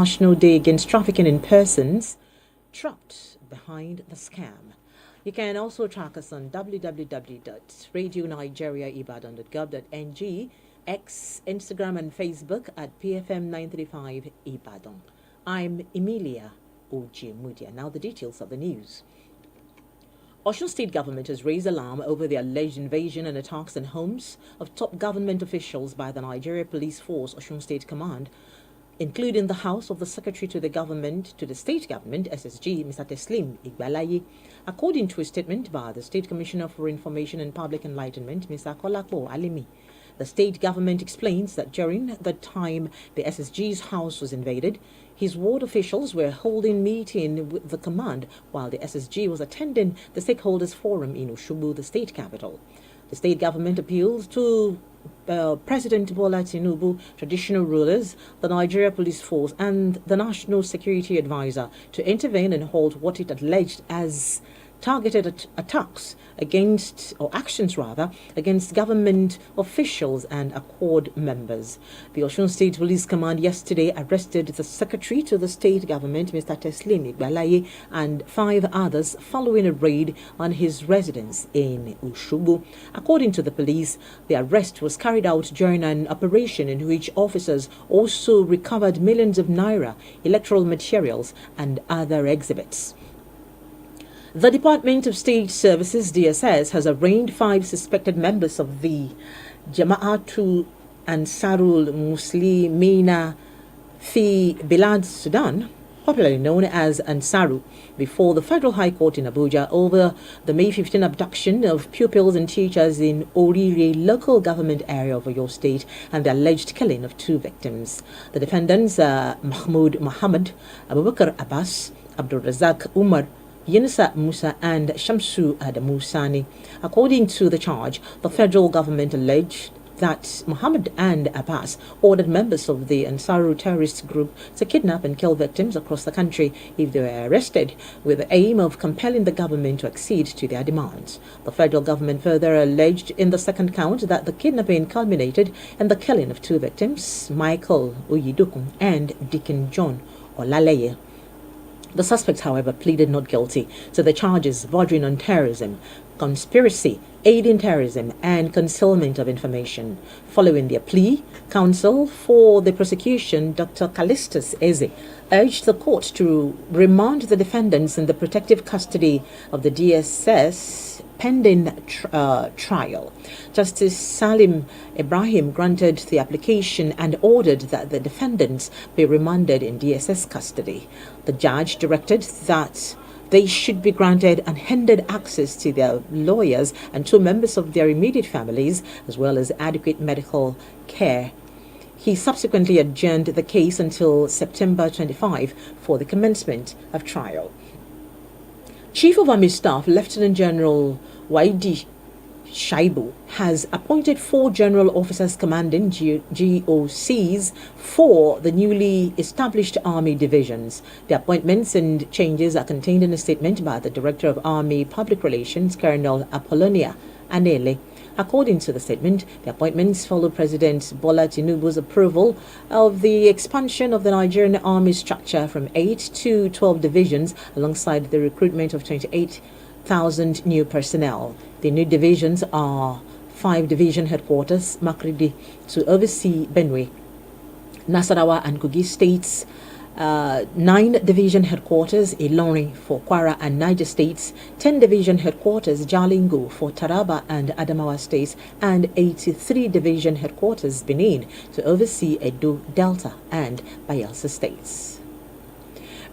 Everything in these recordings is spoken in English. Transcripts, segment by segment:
National Day Against Trafficking in Persons, trapped behind the scam. You can also track us on www.radionigeriaibadan.gov.ng, X, Instagram and Facebook at PFM935 Ibadan. I'm Emilia Ojemudia. Now the details of the news. Osun State government has raised alarm over the alleged invasion and attacks on homes of top government officials by the Nigeria Police Force Osun State Command, including the house of the Secretary to the State Government, SSG, Mr. Teslim Igbalaye. According to a statement by the State Commissioner for Information and Public Enlightenment, Mr. Kolakbo Alimi, the state government explains that during the time the SSG's house was invaded, his ward officials were holding meeting with the command while the SSG was attending the stakeholders forum in Osogbo, the state capital. The state government appealed to President Bola Tinubu, traditional rulers, the Nigeria Police Force and the National Security Advisor to intervene and halt what it alleged as targeted attacks against government officials and Accord members. The Osun State Police Command yesterday arrested the Secretary to the State Government, Mr. Teslim Igbalaye, and 5 others following a raid on his residence in Osogbo. According to the police, the arrest was carried out during an operation in which officers also recovered millions of naira, electoral materials, and other exhibits. The Department of State Services, DSS, has arraigned 5 suspected members of the Jama'atul Ansarul Muslimina fi Bilad Sudan, popularly known as Ansaru, before the Federal High Court in Abuja over the May 15 abduction of pupils and teachers in Orire local government area of Oyo State and the alleged killing of 2 victims. The defendants are Mahmoud Muhammad, Abubakar Abbas, Abdul Razak Umar, Yunusa Musa and Shamsu Adamu Sani. According to the charge, the federal government alleged that Muhammad and Abbas ordered members of the Ansaru terrorist group to kidnap and kill victims across the country if they were arrested, with the aim of compelling the government to accede to their demands. The federal government further alleged in the second count that the kidnapping culminated in the killing of 2 victims, Michael Oyidokun and Deacon John Olaleye. The suspects, however, pleaded not guilty to the charges bordering on terrorism, conspiracy, aiding terrorism, and concealment of information. Following their plea, counsel for the prosecution, Dr. Callistus Eze, urged the court to remand the defendants in the protective custody of the DSS pending trial. Justice Salim Ibrahim granted the application and ordered that the defendants be remanded in DSS custody. The judge directed that they should be granted unhindered access to their lawyers and 2 members of their immediate families, as well as adequate medical care. He subsequently adjourned the case until September 25 for the commencement of trial. Chief of Army Staff Lieutenant General Waidi Shaibu has appointed 4 general officers commanding GOCs for the newly established Army divisions. The appointments and changes are contained in a statement by the Director of Army Public Relations, Colonel Apollonia Anele. According to the statement, the appointments follow President Bola Tinubu's approval of the expansion of the Nigerian Army structure from 8 to 12 divisions, alongside the recruitment of 28,000 new personnel. The new divisions are 5 Division Headquarters, Makurdi, to oversee Benue, Nasarawa and Kogi states, 9 Division Headquarters, Ilorin for Kwara and Niger states, 10 Division Headquarters, Jalingo for Taraba and Adamawa states, and 83 Division Headquarters, Benin, to oversee Edo, Delta and Bayelsa states.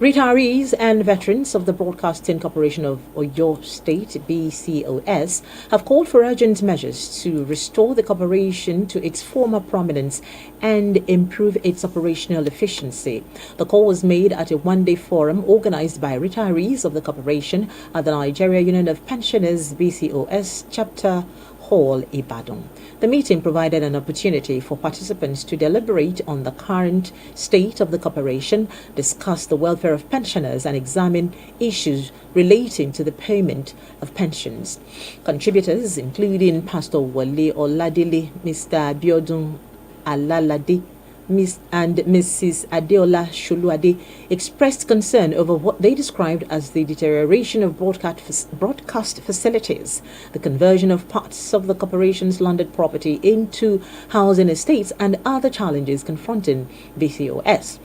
Retirees and veterans of the Broadcasting Corporation of Oyo State, BCOS, have called for urgent measures to restore the corporation to its former prominence and improve its operational efficiency. The call was made at a one-day forum organized by retirees of the corporation at the Nigeria Union of Pensioners, BCOS, Chapter Hall, Ibadan. The meeting provided an opportunity for participants to deliberate on the current state of the corporation, discuss the welfare of pensioners, and examine issues relating to the payment of pensions. Contributors, including Pastor Wale Oladile, Mr. Biodun Alalade, Mrs. Adeola Sholuade expressed concern over what they described as the deterioration of broadcast facilities, the conversion of parts of the corporation's landed property into housing estates, and other challenges confronting BCOS.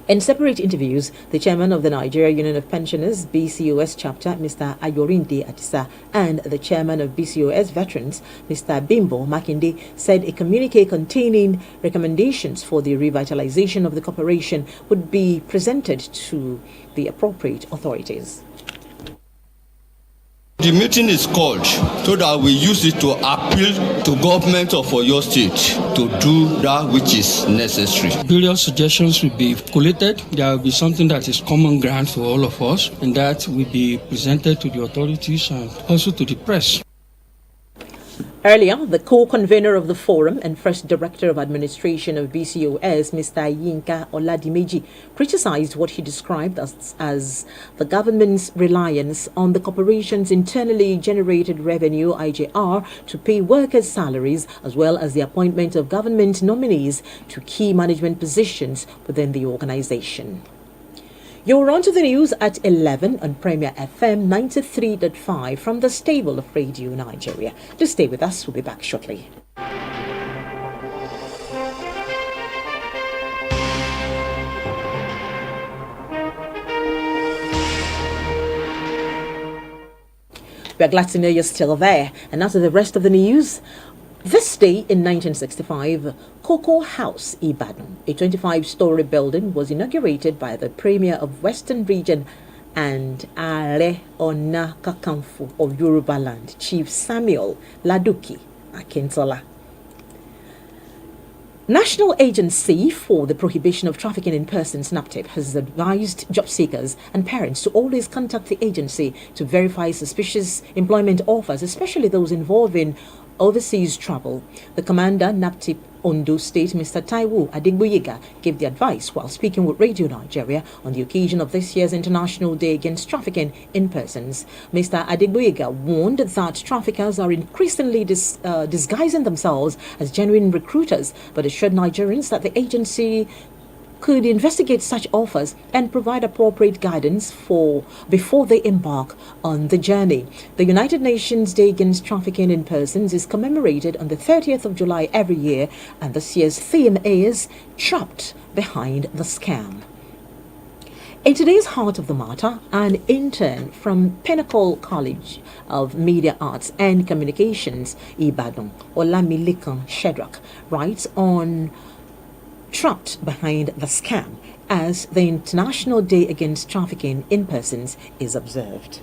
In separate interviews, the chairman of the Nigeria Union of Pensioners BCOS chapter, Mr. Ayorinde Atisa, and the chairman of BCOS Veterans, Mr. Bimbo Makinde, said a communique containing recommendations for the revitalization of the corporation would be presented to the appropriate authorities. The meeting is called so that we use it to appeal to government of Oyo State to do that which is necessary. Various suggestions will be collated. There will be something that is common ground for all of us, and that will be presented to the authorities and also to the press. Earlier, the co-convener of the forum and first director of administration of BCOS, Mr. Yinka Oladimeji, criticized what he described as the government's reliance on the corporation's internally generated revenue, IJR, to pay workers' salaries, as well as the appointment of government nominees to key management positions within the organization. You're on to the news at 11 on Premier FM 93.5 from the stable of Radio Nigeria. Just stay with us. We'll be back shortly. We're glad to know you're still there. And now to the rest of the news. This day in 1965, Cocoa House, Ibadan, a 25-story building, was inaugurated by the Premier of Western Region and Are Ona Kakanfo of Yoruba Land, Chief Samuel Laduki Akintola. National Agency for the Prohibition of Trafficking in Persons, NAPTIP, has advised job seekers and parents to always contact the agency to verify suspicious employment offers, especially those involving overseas travel. The commander, NAPTIP Ondo State, Mr. Taiwo Adegboyega, gave the advice while speaking with Radio Nigeria on the occasion of this year's International Day Against Trafficking in Persons. Mr. Adegboyega warned that traffickers are increasingly disguising themselves as genuine recruiters, but assured Nigerians that the agency could investigate such offers and provide appropriate guidance before they embark on the journey. The United Nations Day Against Trafficking in Persons is commemorated on the 30th of July every year, and this year's theme is Trapped Behind the Scam. In today's Heart of the Matter, an intern from Pinnacle College of Media Arts and Communications, Ibadan, Olamilekan Shedrack, writes on Trapped Behind the Scam as the International Day Against Trafficking in Persons is observed.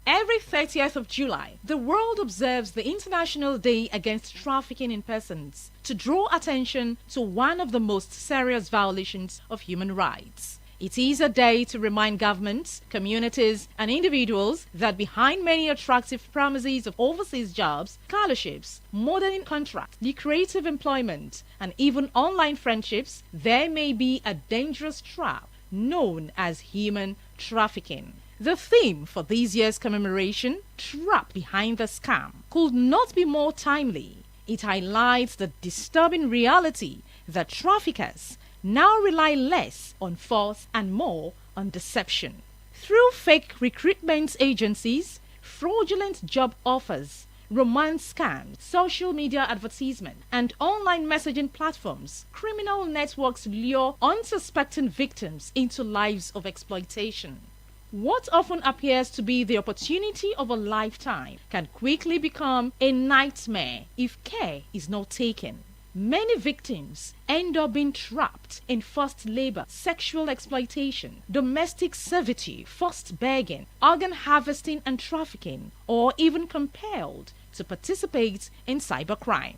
Every 30th of July, the world observes the International Day Against Trafficking in Persons to draw attention to one of the most serious violations of human rights. It is a day to remind governments, communities, and individuals that behind many attractive promises of overseas jobs, scholarships, modern contracts, lucrative employment, and even online friendships, there may be a dangerous trap known as human trafficking. The theme for this year's commemoration, Trapped Behind the Scam, could not be more timely. It highlights the disturbing reality that traffickers now rely less on force and more on deception. Through fake recruitment agencies, fraudulent job offers, romance scams, social media advertisement, and online messaging platforms, criminal networks lure unsuspecting victims into lives of exploitation. What often appears to be the opportunity of a lifetime can quickly become a nightmare if care is not taken. Many victims end up being trapped in forced labor, sexual exploitation, domestic servitude, forced begging, organ harvesting and trafficking, or even compelled to participate in cybercrime.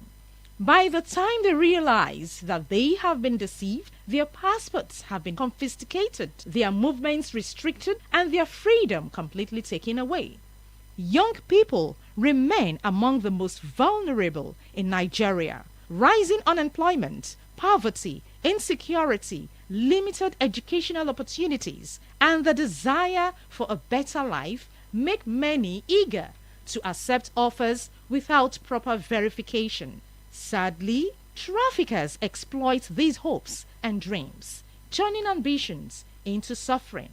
By the time they realize that they have been deceived, their passports have been confiscated, their movements restricted, and their freedom completely taken away. Young people remain among the most vulnerable in Nigeria. Rising unemployment, poverty, insecurity, limited educational opportunities, and the desire for a better life make many eager to accept offers without proper verification. Sadly, Traffickers exploit these hopes and dreams, turning ambitions into suffering.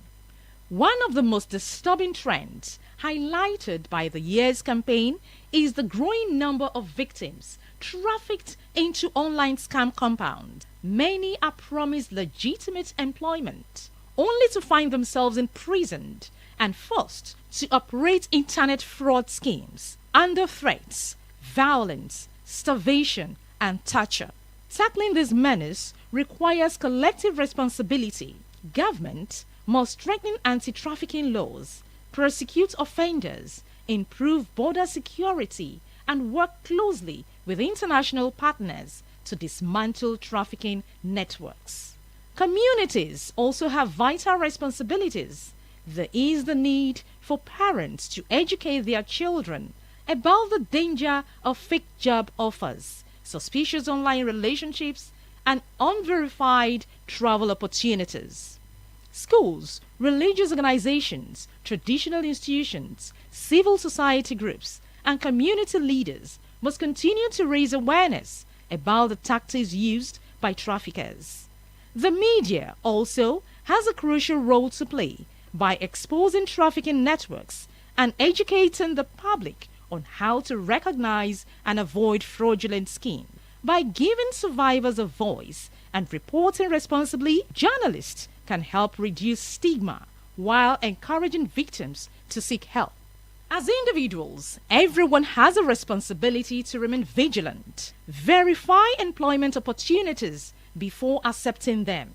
One of the most disturbing trends highlighted by the year's campaign is the growing number of victims trafficked into online scam compounds. Many are promised legitimate employment, only to find themselves imprisoned and forced to operate internet fraud schemes under threats, violence, starvation, and torture. Tackling this menace requires collective responsibility. Government must strengthen anti-trafficking laws, prosecute offenders, improve border security, and work closely with international partners to dismantle trafficking networks. Communities also have vital responsibilities. There is the need for parents to educate their children about the danger of fake job offers, suspicious online relationships, and unverified travel opportunities. Schools, religious organizations, traditional institutions, civil society groups, and community leaders must continue to raise awareness about the tactics used by traffickers. The media also has a crucial role to play by exposing trafficking networks and educating the public on how to recognize and avoid fraudulent schemes. By giving survivors a voice and reporting responsibly, journalists can help reduce stigma while encouraging victims to seek help. As individuals, everyone has a responsibility to remain vigilant, verify employment opportunities before accepting them.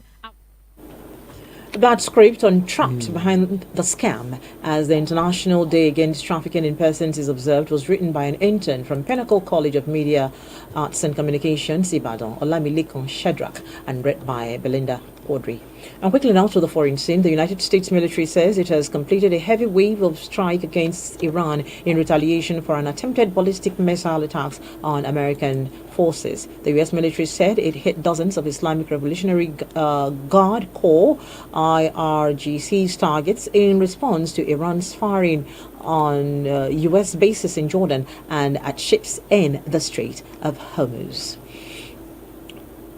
That script on Trapped Behind the Scam, as the International Day Against Trafficking in Persons is observed, was written by an intern from Pinnacle College of Media, Arts and Communications, Ibadan, Olamilekan Shadrach, and read by Belinda Audrey. And quickly now to the foreign scene, the United States military says it has completed a heavy wave of strike against Iran in retaliation for an attempted ballistic missile attacks on American forces. The U.S. military said it hit dozens of Islamic Revolutionary Guard Corps IRGC's targets in response to Iran's firing on U.S. bases in Jordan and at ships in the Strait of Hormuz.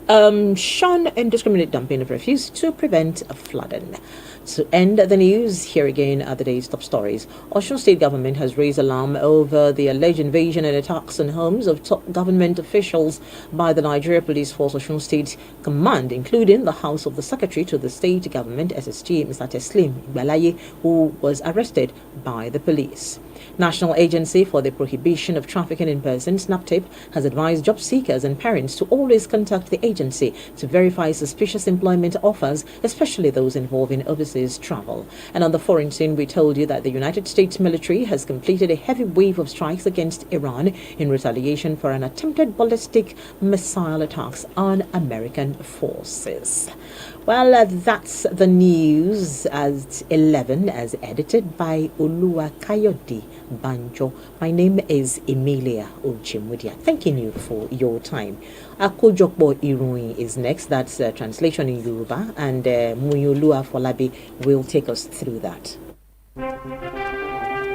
Shun indiscriminate dumping of refuse to prevent flooding. To end the news, here again are the day's top stories. Osun State government has raised alarm over the alleged invasion and attacks on homes of top government officials by the Nigeria Police Force Osun State Command, including the house of the Secretary to the State Government, SSG, Mr. Teslim Igbalaye, who was arrested by the police. National Agency for the Prohibition of Trafficking in Persons, NAPTIP, has advised job seekers and parents to always contact the agency to verify suspicious employment offers, especially those involving overseas travel. And on the foreign scene, we told you that the United States military has completed a heavy wave of strikes against Iran in retaliation for an attempted ballistic missile attacks on American forces. Well, that's the news at 11, as edited by Oluwakayode Banjo. My name is Emilia Ojimudia. Thanking you for your time. Akojokbo Iruin is next. That's translation in Yoruba, and Muyolua Folabi will take us through that.